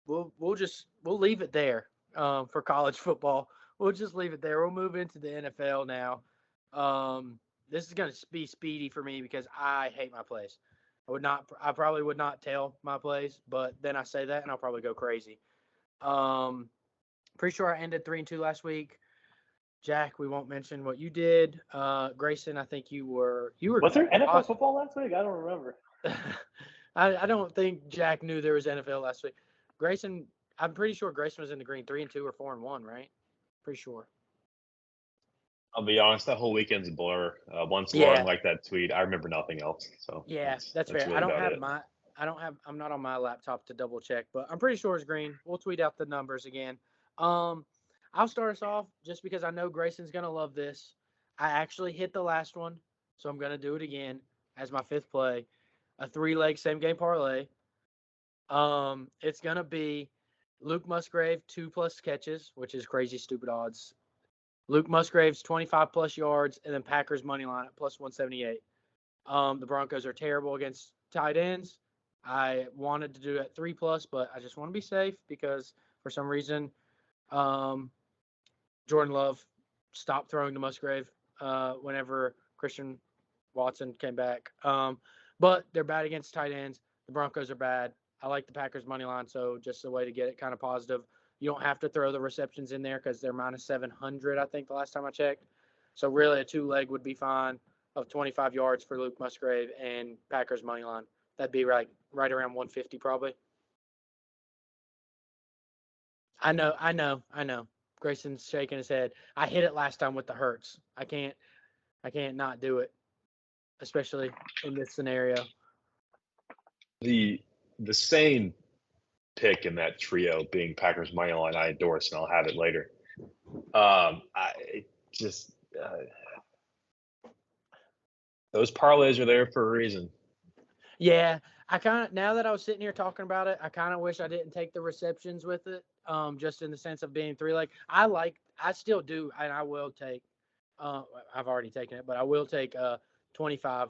we'll leave it there for college football. We'll just leave it there. We'll move into the NFL now. This is going to be speedy for me because I hate my place. I probably would not tell my place, but then I say that and I'll probably go crazy. Um, Pretty sure I ended 3-2 last week. Jack, we won't mention what you did. Grayson, I think you were. Was there NFL football last week? I don't remember. I don't think Jack knew there was NFL last week. Grayson, I'm pretty sure Grayson was in the green 3-2 or 4-1, right? Pretty sure. I'll be honest, that whole weekend's a blur. Once Lauren Yeah, liked that tweet, I remember nothing else. So yeah, that's that's fair. really about it. I'm not on my laptop to double check, but I'm pretty sure it's green. We'll tweet out the numbers again. Um, I'll start us off just because I know Grayson's gonna love this. I actually hit the last one, so I'm gonna do it again as my fifth play. A 3-leg same game parlay. It's gonna be Luke Musgrave 2+ catches, which is crazy stupid odds. Luke Musgrave's 25 plus yards, and then Packers money line at plus 178. The Broncos are terrible against tight ends. I wanted to do at 3+, but I just want to be safe because for some reason, um, Jordan Love stopped throwing to Musgrave whenever Christian Watson came back. But they're bad against tight ends. The Broncos are bad. I like the Packers money line, so just a way to get it kind of positive. You don't have to throw the receptions in there because they're minus 700, I think, the last time I checked. So really a 2-leg would be fine of 25 yards for Luke Musgrave and Packers money line. That'd be right around 150 probably. I know. Grayson's shaking his head. I hit it last time with the Hurts. I can't not do it, especially in this scenario. The same pick in that trio being Packers money line, I endorse, and I'll have it later. I just those parlays are there for a reason. Yeah, now that I was sitting here talking about it, I kind of wish I didn't take the receptions with it. Just in the sense of being 3-leg. I still do, and I will take. I've already taken it, but I will take 25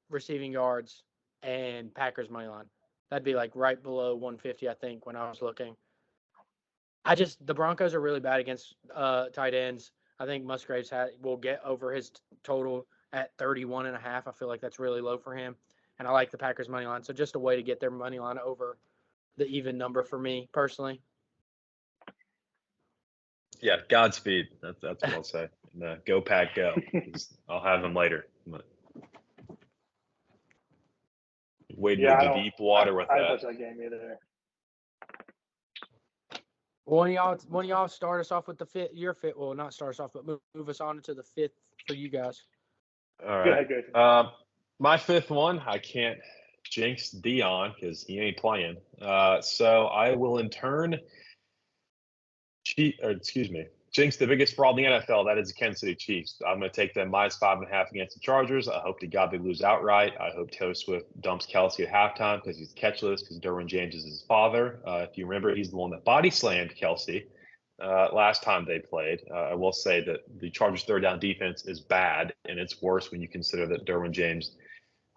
receiving yards and Packers money line. That'd be like right below 150, I think, when I was looking. The Broncos are really bad against tight ends. I think Musgraves will get over his total at 31.5. I feel like that's really low for him, and I like the Packers money line. So just a way to get their money line over the even number for me personally. Yeah, Godspeed. That's what I'll say. And, go Pack, go. I'll have them later. But wading into deep water with I that. don't touch that game either. One of y'all start us off with the fifth. Your fifth. Well, not start us off, but move us on into the fifth for you guys. All Go right. ahead, Grayson. My fifth one, I can't jinx Dion because he ain't playing. So I will in turn jinx the biggest fraud in the NFL. That is the Kansas City Chiefs. I'm going to take them minus 5.5 against the Chargers. I hope to God they lose outright. I hope Taylor Swift dumps Kelsey at halftime because he's catchless because Derwin James is his father. If you remember, he's the one that body slammed Kelsey last time they played. I will say that the Chargers' third down defense is bad, and it's worse when you consider that Derwin James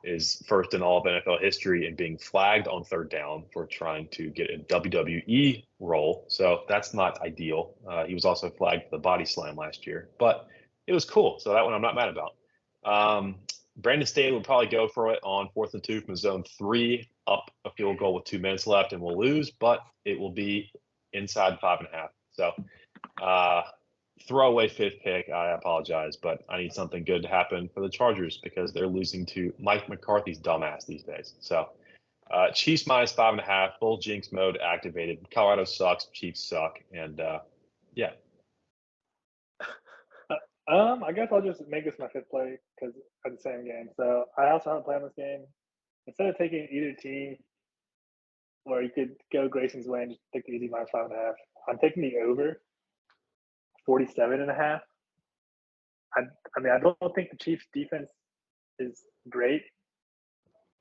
is first in all of NFL history in being flagged on third down for trying to get a WWE role. So that's not ideal. He was also flagged for the body slam last year, but it was cool. So that one I'm not mad about. Brandon Staley will probably go for it on 4th and 2 from zone 3 up a field goal with 2 minutes left, and we'll lose, but it will be inside 5.5. So throwaway fifth pick. I apologize, but I need something good to happen for the Chargers because they're losing to Mike McCarthy's dumbass these days. So Chiefs minus 5.5, full jinx mode activated. Colorado sucks, Chiefs suck, and yeah. I guess I'll just make this my fifth play because of the same game. So I also have a play on this game. Instead of taking either team, where you could go Grayson's way and just take the easy minus 5.5, I'm taking the over 47.5. I mean, I don't think the Chiefs' defense is great,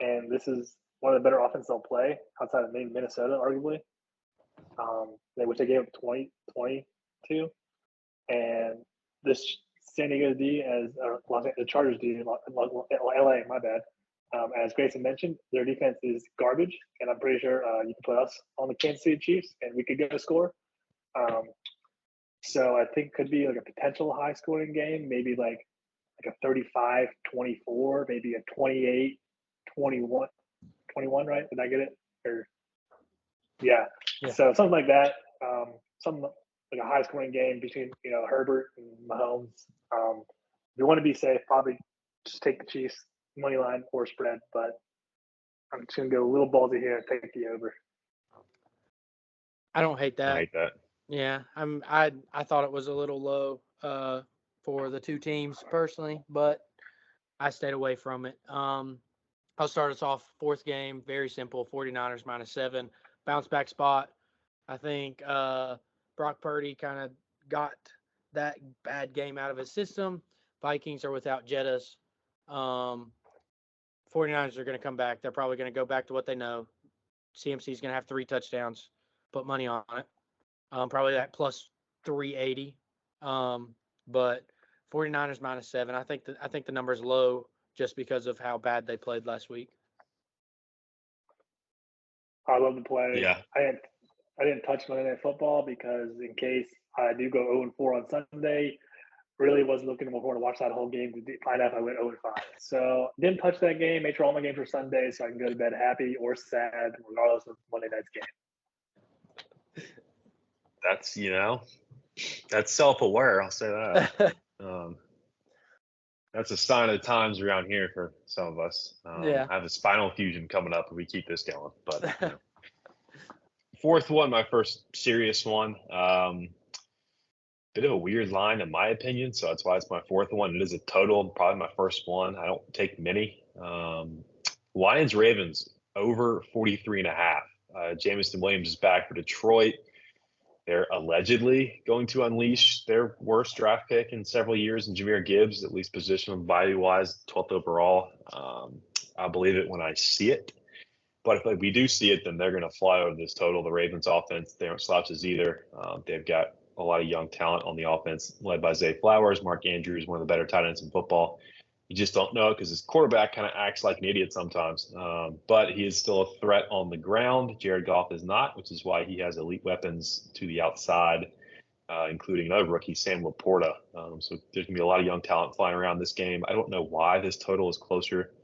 and this is one of the better offenses they'll play outside of maybe Minnesota, arguably. Which they gave up 22, and this San Diego D as the Chargers D, LA, my bad, As Grayson mentioned, their defense is garbage, and I'm pretty sure you can put us on the Kansas City Chiefs, and we could get a score. So I think could be like a potential high-scoring game, maybe like a 35-24, maybe a 28-21, right? Did I get it? Or yeah. So something like that. Something like a high-scoring game between Herbert and Mahomes. If you want to be safe, probably just take the Chiefs money line or spread, but I'm just gonna go a little ballsy here and take the over. I don't hate that. I hate that. Yeah, I thought it was a little low for the two teams personally, but I stayed away from it. I'll start us off fourth game, very simple, 49ers -7, bounce back spot. I think Brock Purdy kind of got that bad game out of his system. Vikings are without Jettas. 49ers are going to come back. They're probably going to go back to what they know. CMC is going to have 3 touchdowns. Put money on it. Probably that plus 380. But 49ers -7. I think the number's low just because of how bad they played last week. I love the play. Yeah. I didn't touch Monday Night Football because in case I do go 0-4 on Sunday, really wasn't looking forward to watch that whole game to find out if I went 0-5. So didn't touch that game. Made sure all my games were Sunday so I can go to bed happy or sad regardless of Monday night's game. That's self-aware. I'll say that. That's a sign of the times around here for some of us. Yeah. I have a spinal fusion coming up if we keep this going. But fourth one, my first serious one. Bit of a weird line in my opinion, so that's why it's my fourth one. It is a total, probably my first one. I don't take many. Lions Ravens over 43.5. Jameson Williams is back for Detroit. They're allegedly going to unleash their worst draft pick in several years in Jahmyr Gibbs, at least position value-wise, 12th overall. I believe it when I see it. But if we do see it, then they're going to fly over this total. The Ravens offense, they aren't slouches either. They've got a lot of young talent on the offense led by Zay Flowers. Mark Andrews, one of the better tight ends in football. You just don't know because his quarterback kind of acts like an idiot sometimes. But he is still a threat on the ground. Jared Goff is not, which is why he has elite weapons to the outside, including another rookie, Sam Laporta. So there's going to be a lot of young talent flying around this game. I don't know why this total is closer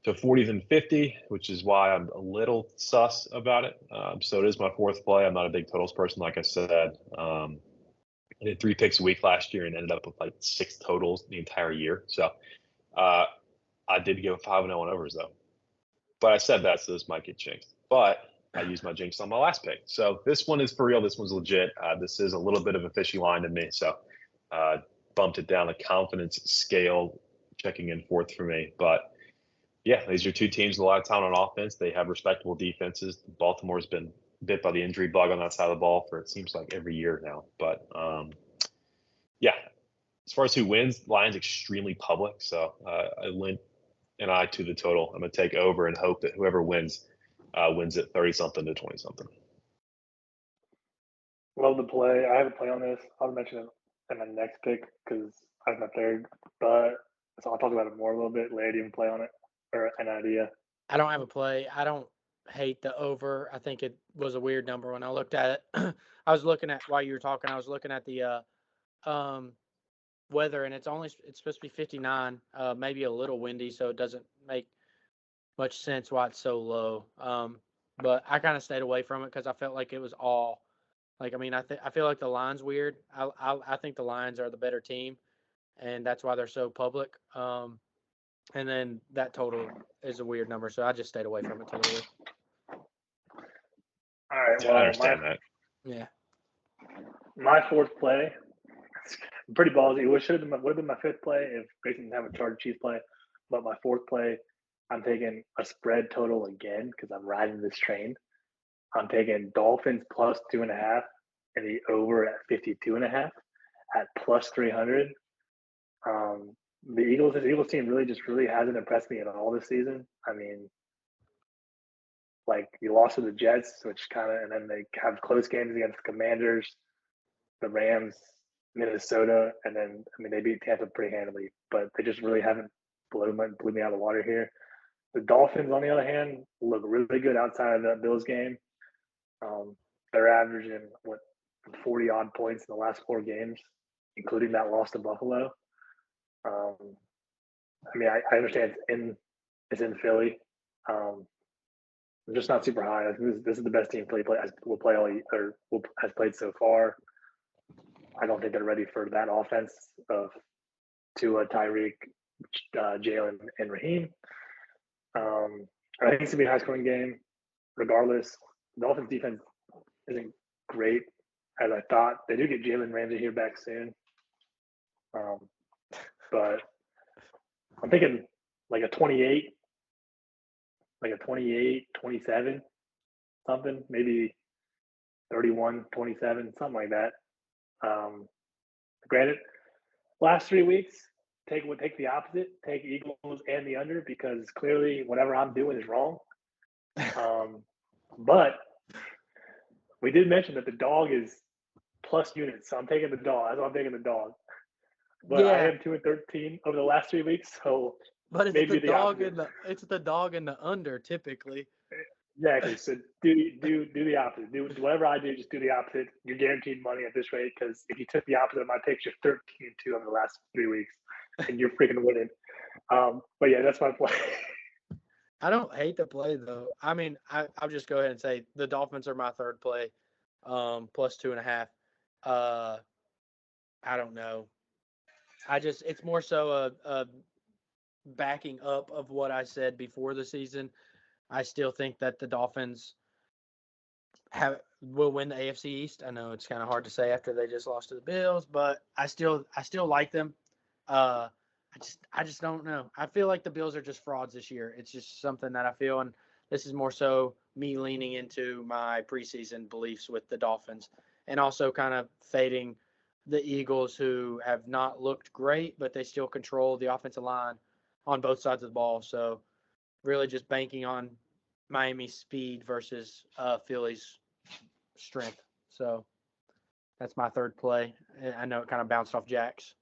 to 40 than 50, which is why I'm a little sus about it. So it is my fourth play. I'm not a big totals person, like I said. I did 3 picks a week last year and ended up with like 6 totals the entire year. So I did go 5-0 on overs though. But I said that, so this might get jinxed. But I used my jinx on my last pick. So this one is for real. This one's legit. This is a little bit of a fishy line to me. So bumped it down the confidence scale, checking in fourth for me. But yeah, these are two teams with a lot of talent on offense. They have respectable defenses. Baltimore's been bit by the injury bug on that side of the ball for it seems like every year now. But yeah, as far as who wins, Lions extremely public. So I lent an eye to the total. I'm going to take over and hope that whoever wins wins at 30-something to 20-something. Love the play. I have a play on this. I'll mention it in my next pick because I have my third. But so I'll talk about it more a little bit later. Do you have a play on it or an idea? I don't have a play. I don't hate the over. I think it was a weird number when I looked at it. I was looking at while you were talking. I was looking at the weather, and it's supposed to be 59, maybe a little windy, so it doesn't make much sense why it's so low. But I kind of stayed away from it because I felt like it was all like. I mean, I feel like the line's weird. I think the Lions are the better team, and that's why they're so public. And then that total is a weird number, so I just stayed away from it totally. All right. Yeah, I understand that. Yeah. My fourth play, pretty ballsy. It would have been my fifth play if Grayson didn't have a Charger Chiefs play. But my fourth play, I'm taking a spread total again because I'm riding this train. I'm taking Dolphins plus 2.5 and the over at 52.5 at plus 300. The Eagles team really hasn't impressed me at all this season. I mean, like you lost to the Jets, and then they have close games against the Commanders, the Rams, Minnesota, and then they beat Tampa pretty handily, but they just really haven't blew me out of the water here. The Dolphins, on the other hand, look really good outside of that Bills game. They're averaging 40 odd points in the last 4 games, including that loss to Buffalo. I mean, I understand it's in Philly. I'm just not super high. This is the best team has played so far. I don't think they're ready for that offense of Tua, Tyreek, Jalen, and Raheem. I think it's gonna be a high scoring game. Regardless, the Dolphins defense isn't great as I thought. They do get Jalen Ramsey here back soon, but I'm thinking like a 28, 27, something, maybe 31, 27, something like that. Granted, last 3 weeks, take the opposite, take Eagles and the under, because clearly whatever I'm doing is wrong. But we did mention that the dog is plus units, so I'm taking the dog. That's why I'm taking the dog. But I am 2-13 over the last 3 weeks, so but it's maybe the dog and the dog and the under typically. Exactly. So do the opposite. Do whatever I do. Just do the opposite. You're guaranteed money at this rate, because if you took the opposite of my picks, you're 13-2 over the last 3 weeks, and you're freaking winning. But yeah, that's my play. I don't hate the play though. I mean, I'll just go ahead and say the Dolphins are my third play, plus 2.5. I don't know. It's more so a backing up of what I said before the season. I still think that the Dolphins will win the AFC East. I know it's kind of hard to say after they just lost to the Bills, but I still like them. I just don't know. I feel like the Bills are just frauds this year. It's just something that I feel, and this is more so me leaning into my preseason beliefs with the Dolphins, and also kind of fading the Eagles, who have not looked great, but they still control the offensive line on both sides of the ball. So really just banking on Miami's speed versus Philly's strength. So that's my third play. I know it kind of bounced off Jack's.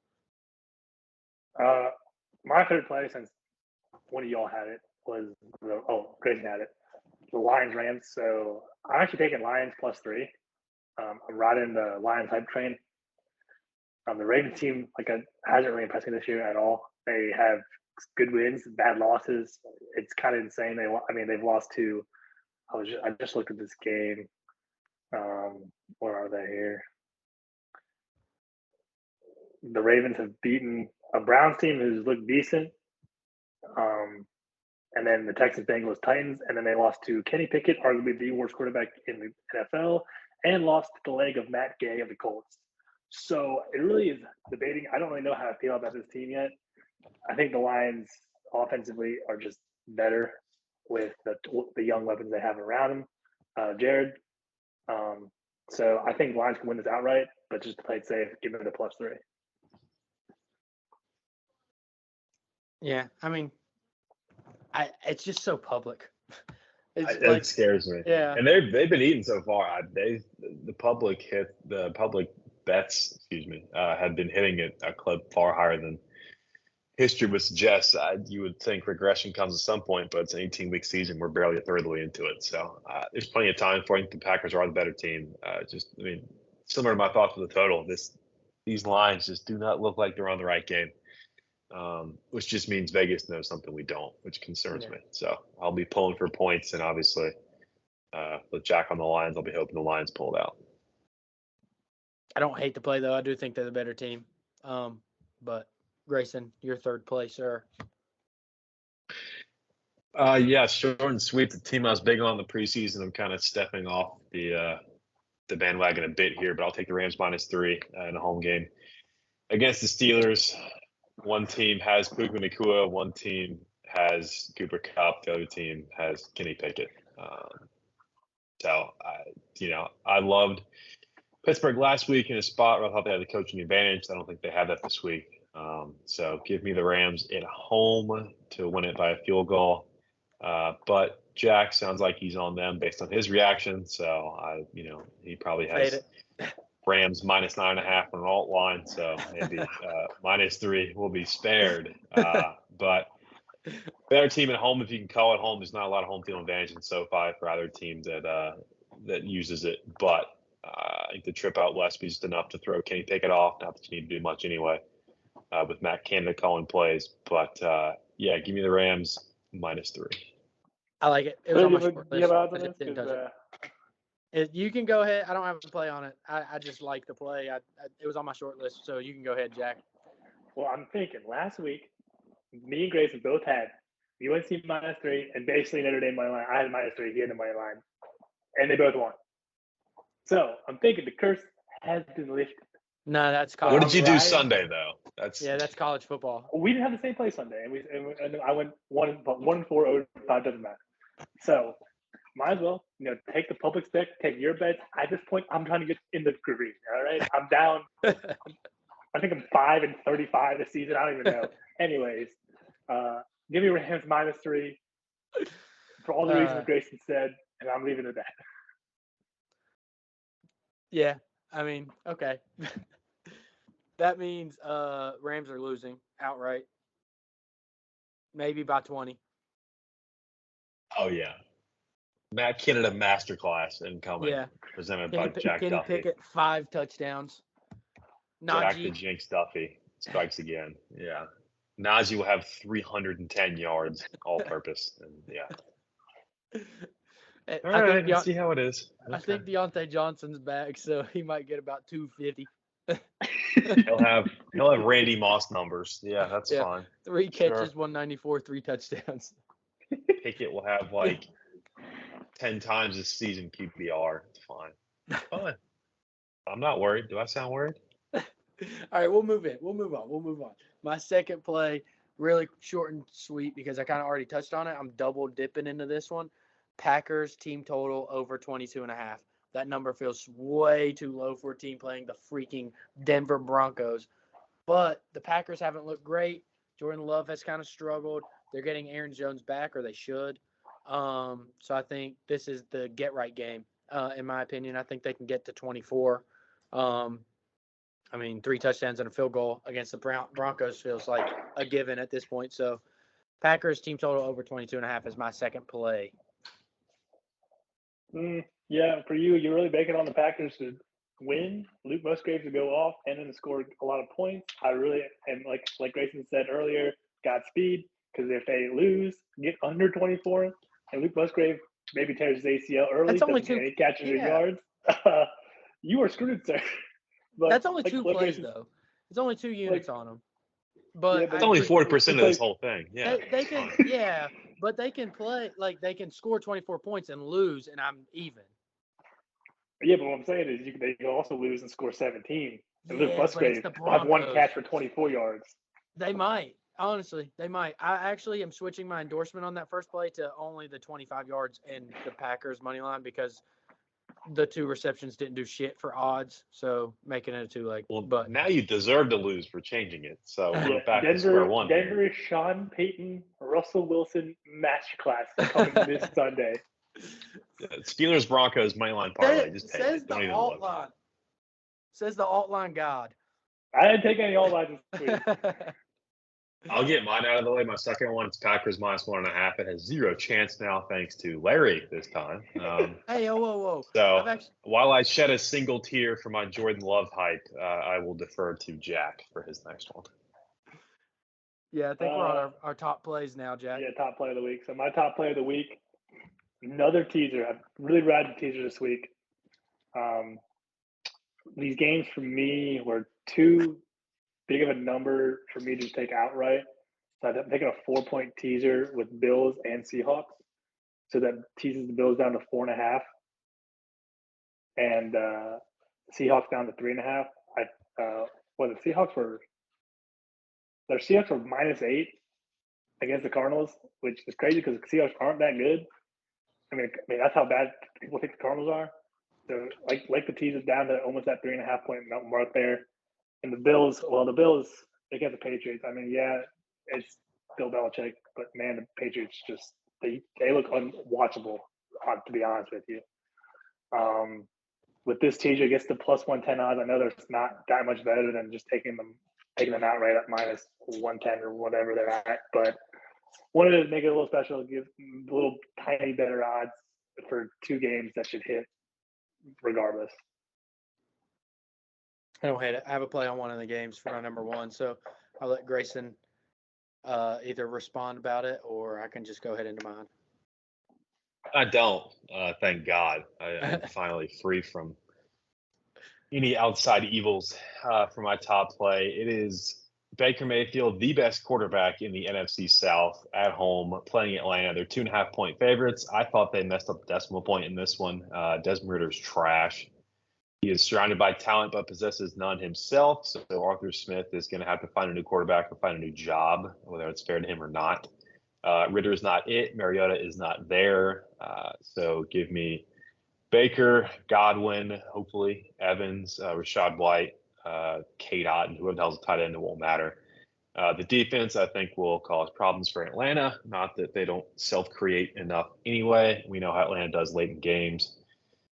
My third play, since one of y'all had it, was Grayson had it, the Lions Rams. So I'm actually taking Lions plus 3. I'm riding the Lions hype train. The Ravens team hasn't really impressed me this year at all. They have good wins, bad losses. It's kind of insane. They've lost to. I just looked at this game. Where are they here? The Ravens have beaten a Browns team who's looked decent. And then the Texans, Bengals, Titans, and then they lost to Kenny Pickett, arguably the worst quarterback in the NFL, and lost the leg of Matt Gay of the Colts. So it really is debating. I don't really know how to feel about this team yet. I think the Lions offensively are just better with the young weapons they have around them. Jared. So I think Lions can win this outright, but just to play it safe, give them the plus 3. Yeah, I mean, it's just so public. It scares me. Yeah, and they've been eating so far. The public bets, have been hitting it a clip far higher than history would suggest. You would think regression comes at some point, but it's an 18-week season. We're barely a third of the way into it, so there's plenty of time for it. The Packers are the better team. Similar to my thoughts with the total, these lines just do not look like they're on the right game. Which just means Vegas knows something we don't, which concerns me. So I'll be pulling for points, and obviously with Jack on the Lions, I'll be hoping the Lions pull it out. I don't hate the play, though. I do think they're the better team. But Grayson, your third play, sir. Yeah, short and sweet. The team I was big on the preseason, I'm kind of stepping off the bandwagon a bit here, but I'll take the Rams minus 3 in a home game against the Steelers. One team has Puka Nacua, one team has Cooper Kupp, the other team has Kenny Pickett. I loved Pittsburgh last week in a spot where I thought they had the coaching advantage. I don't think they have that this week. So give me the Rams at home to win it by a field goal. But Jack sounds like he's on them based on his reaction. So he probably has Rams minus 9.5 on an alt line. So maybe minus 3 will be spared. But Better team at home, if you can call it home. There's not a lot of home field advantage in SoFi for either team that uses it. But I think the trip out west be just enough to throw Kenny Pickett off. Not that you need to do much anyway with Matt Canada calling plays. But, yeah, give me the Rams -3. I like it. It was on my short Do you have list. odds I on just this? didn't touch it. You can go ahead. I don't have a play on it. I just like the play. It was on my short list, so you can go ahead, Jack. Well, I'm thinking last week, me and Grayson both had UNC -3 and basically Notre Dame money line. I had -3. He had the money line, and they both won. So I'm thinking the curse has been lifted. No, that's college. What did you do Right. Sunday, though? That's college football. We didn't have the same play Sunday, and I went 1-4 over 5 doesn't matter. So might as well, take the public spec, take your bets. At this point, I'm trying to get in the green. All right, I'm down. I think I'm 5-35 this season. I don't even know. Anyways, give me Rams -3 for all the reasons Grayson said, and I'm leaving it at that. Yeah, I mean, okay. That means Rams are losing outright. Maybe by 20. Oh, yeah. Matt Canada masterclass incoming. Yeah. Presented by Jack Kenny Duffy. Pickett, 5 touchdowns. Jack the Najee. Jinx Duffy strikes again. Yeah. Najee will have 310 yards all purpose. And yeah. All right, let's see how it is. Okay. I think Deontay Johnson's back, so he might get about 250. He'll have Randy Moss numbers. Yeah, that's fine. 3 catches, 194, 3 touchdowns. Pickett will have like 10 times his season QBR. It's fine. Fine. I'm not worried. Do I sound worried? All right, we'll move on. My second play, really short and sweet because I kind of already touched on it. I'm double dipping into this one. Packers team total over 22.5. That number feels way too low for a team playing the freaking Denver Broncos. But the Packers haven't looked great. Jordan Love has kind of struggled. They're getting Aaron Jones back, or they should. So I think this is the get-right game, in my opinion. I think they can get to 24. 3 touchdowns and a field goal against the Broncos feels like a given at this point. So Packers team total over 22.5 is my second play. Yeah, for you, you're really banking on the Packers to win, Luke Musgrave to go off, and then to score a lot of points. I really am, like Grayson said earlier, Godspeed, because if they lose, get under 24, and Luke Musgrave maybe tears his ACL early, that's only 2 catches your yards, you are screwed, sir. But that's only 2 plays, though. It's only 2 units on them. But it's only 40% of this whole thing. Yeah, they can, but they can play they can score 24 points and lose, and I'm even. Yeah, but what I'm saying is they can also lose and score 17. And Luke Yeah, Musgrave have 1 catch for 24 yards. They might. Honestly, they might. I actually am switching my endorsement on that first play to only the 25 yards in the Packers money line because the 2 receptions didn't do shit for odds, so making it a 2 leg. Well, but now you deserve to lose for changing it. So we're back to square one. Denver, Sean Payton, Russell Wilson masterclass coming this Sunday. Steelers Broncos moneyline parlay. Just take says it. the alt line. Says the alt line god. I didn't take any alt lines this week. I'll get mine out of the way. My second one is Packers -1.5. It has 0 chance now, thanks to Larry this time. Hey, whoa. So while I shed a single tear for my Jordan Love hype, I will defer to Jack for his next one. Yeah, I think we're on our top plays now, Jack. Yeah, top play of the week. So my top play of the week, another teaser. I've really ride the teaser this week. These games for me were too big of a number for me to take outright. So I'm taking a 4-point teaser with Bills and Seahawks. So that teases the Bills down to 4.5. And Seahawks down to 3.5. The Seahawks were -8 against the Cardinals, which is crazy because the Seahawks aren't that good. I mean that's how bad people think the Cardinals are. So like the teaser's down to almost that 3.5-point mark there. And the Bills against the Patriots. I mean, yeah, it's Bill Belichick, but man, the Patriots just they look unwatchable. To be honest with you, with this teaser gets to +110 odds. I know there's not that much better than just taking them outright at -110 or whatever they're at. But wanted to make it a little special, give a little tiny better odds for 2 games that should hit regardless. I don't hate it. I have a play on one of the games for my number one, so I'll let Grayson either respond about it or I can just go ahead into mine. I don't. Thank God. I'm finally free from any outside evils for my top play. It is Baker Mayfield, the best quarterback in the NFC South at home, playing Atlanta. They're 2.5-point favorites. I thought they messed up the decimal point in this one. Desmond Ritter's trash. He is surrounded by talent but possesses none himself. So Arthur Smith is going to have to find a new quarterback or find a new job, whether it's fair to him or not. Ritter is not it. Mariota is not there. So give me Baker, Godwin, hopefully Evans, Rashad White, Kate Otten, whoever the hell's a tight end, it won't matter. The defense, I think, will cause problems for Atlanta. Not that they don't self-create enough anyway. We know how Atlanta does late in games,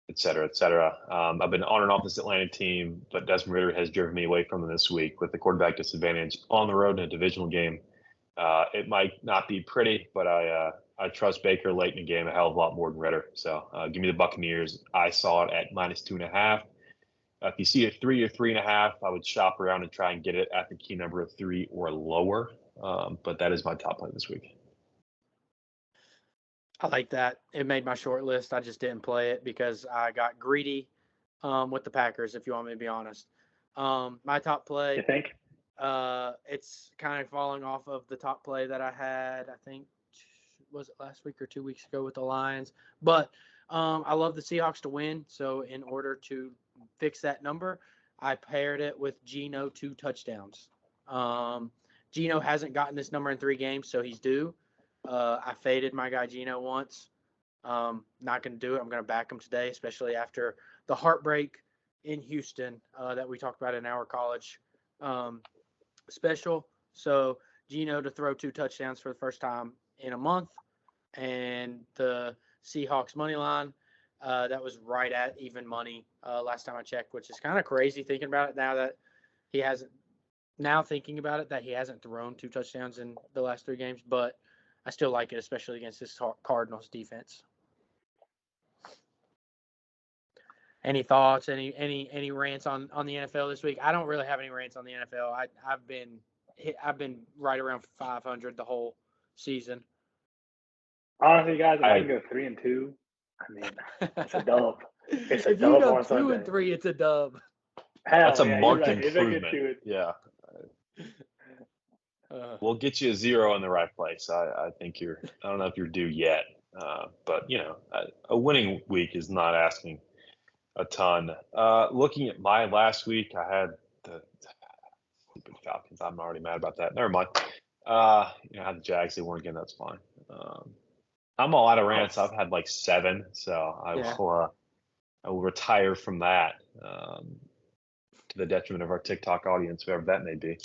et cetera, et cetera. I've been on and off this Atlanta team, but Desmond Ridder has driven me away from them this week with the quarterback disadvantage on the road in a divisional game. It might not be pretty, but I trust Baker late in the game a hell of a lot more than Ridder. So give me the Buccaneers. I saw it at -2.5. If you see it 3 or 3.5, I would shop around and try and get it at the key number of 3 or lower. But that is my top play this week. I like that. It made my short list. I just didn't play it because I got greedy with the Packers, if you want me to be honest. My top play. You think? It's kind of falling off of the top play that I had, I think, was it last week or 2 weeks ago with the Lions. But I love the Seahawks to win. So in order to fix that number, I paired it with Geno 2 touchdowns. Geno hasn't gotten this number in 3 games, so he's due. I faded my guy Geno once. Not going to do it. I'm going to back him today, especially after the heartbreak in Houston that we talked about in our college special. So Geno to throw 2 touchdowns for the first time in a month, and the Seahawks money line that was right at even money last time I checked, which is kind of crazy thinking about it now that he hasn't. Now thinking about it, that he hasn't thrown 2 touchdowns in the last 3 games, but I still like it, especially against this Cardinals defense. Any thoughts? Any rants on the NFL this week? I don't really have any rants on the NFL. I've been right around 500 the whole season. Honestly, guys, if I can go 3-2, I mean, it's a dub. It's a if dub you go on 2-3, it's a dub. Hell, that's a marked right. improvement. Yeah. We'll get you a 0 in the right place. I think I don't know if you're due yet, but a winning week is not asking a ton. Looking at my last week, I had the stupid Falcons. I'm already mad about that. Never mind. I had the Jags. They weren't again. That's fine. I'm all out of rants. I've had like 7, so I will retire from that to the detriment of our TikTok audience, whoever that may be.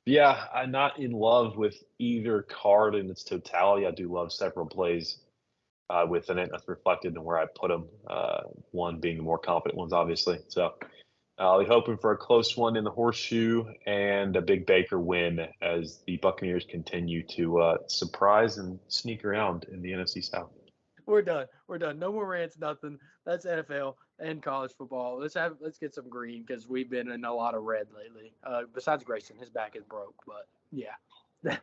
Yeah, I'm not in love with either card in its totality. I do love several plays within it. That's reflected in where I put them. One being the more confident ones, obviously. So I'll be hoping for a close one in the horseshoe and a big Baker win as the Buccaneers continue to surprise and sneak around in the NFC South. We're done. No more rants, nothing. That's NFL and college football. Let's get some green because we've been in a lot of red lately. Besides Grayson, his back is broke. But yeah.